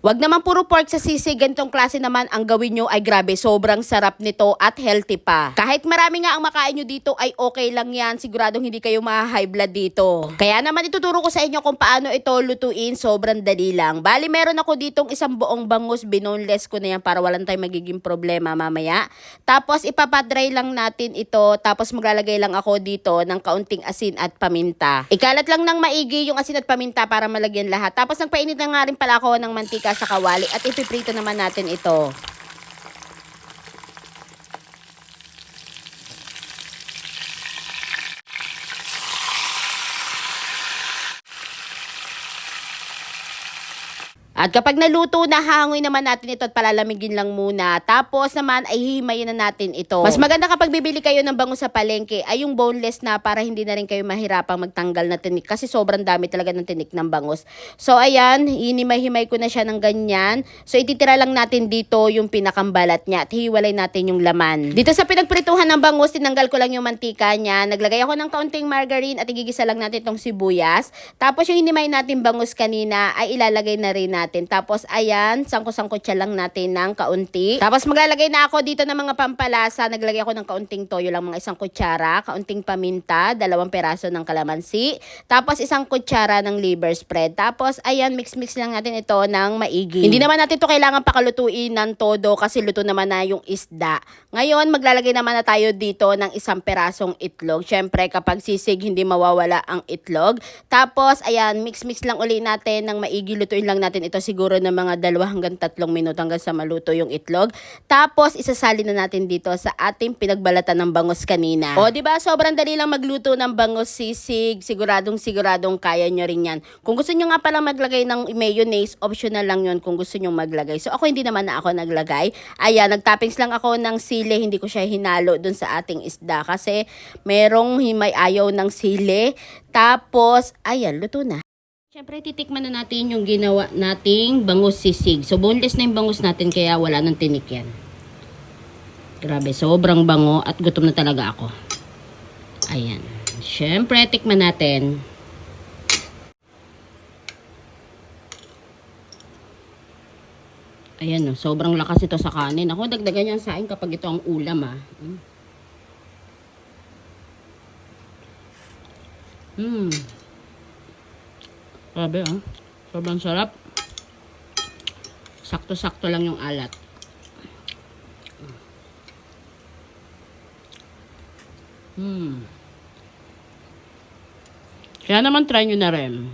Wag naman puro pork sa sisig, ganitong klase naman ang gawin nyo ay grabe, sobrang sarap nito at healthy pa. Kahit marami nga ang makain nyo dito ay okay lang yan, siguradong hindi kayo ma-high blood dito. Kaya naman ituturo ko sa inyo kung paano ito lutuin, sobrang dali lang. Bali meron ako ditong isang buong bangus, binoneless ko na yan para walang tayong magiging problema mamaya. Tapos ipapadry lang natin ito, tapos maglalagay lang ako dito ng kaunting asin at paminta. Ikalat lang ng maigi yung asin at paminta para malagyan lahat. Tapos nagpainit na nga rin pala ako ng mantika sa kawali at ipiprito naman natin ito. At kapag naluto na, hangoy naman natin ito at palalamigin lang muna. Tapos naman ay hihimayin na natin ito. Mas maganda kapag bibili kayo ng bangus sa palengke ay yung boneless na para hindi na rin kayo mahirapang magtanggal na tinik. Kasi sobrang dami talaga ng tinik ng bangus. So ayan, hinimay-himay ko na siya ng ganyan. So ititira lang natin dito yung pinakambalat niya at hiwalay natin yung laman. Dito sa pinagprituhan ng bangus, tinanggal ko lang yung mantika niya. Naglagay ako ng kaunting margarine at igigisa lang natin itong sibuyas. Tapos yung hinimay natin bangus kanina ay ilalagay na rin natin. Tapos ayan, sangko-sangko siya lang natin ng kaunti. Tapos maglalagay na ako dito ng mga pampalasa. Naglagay ako ng kaunting toyo lang, mga 1 kutsara, kaunting paminta, 2 peraso ng kalamansi, tapos 1 kutsara ng liver spread. Tapos ayan, mix-mix lang natin ito ng maigi. Hindi naman natin ito kailangan pakalutuin ng todo kasi luto naman na yung isda. Ngayon, maglalagay naman na tayo dito ng 1 perasong itlog. Syempre, kapag sisig, hindi mawawala ang itlog. Tapos ayan, mix-mix lang uli natin ng maigi. Lutuin lang natin ito siguro ng mga 2 hanggang 3 minuto hanggang sa maluto yung itlog. Tapos isasali na natin dito sa ating pinagbalatan ng bangus kanina. O, di ba? Sobrang dali lang magluto ng bangus sisig. Siguradong kaya nyo rin yan. Kung gusto nyo nga pala maglagay ng mayonnaise, optional lang yun kung gusto nyo maglagay. So ako hindi naman na ako naglagay. Ayan, nagtoppings lang ako ng sili. Hindi ko siya hinalo dun sa ating isda kasi merong himay ayaw ng sili. Tapos, ayan, luto na. Siyempre, titikman na natin yung ginawa nating bangus sisig. So, boneless na yung bangus natin kaya wala nang tinik yan. Grabe, sobrang bango at gutom na talaga ako. Ayan. Siyempre, tikman natin. Ayan, no, sobrang lakas ito sa kanin. Ako, dagdagan yan sa akin kapag ito ang ulam, ah. Grabe, oh. Sobrang sarap. Sakto-sakto lang yung alat. Kaya naman try nyo na rin.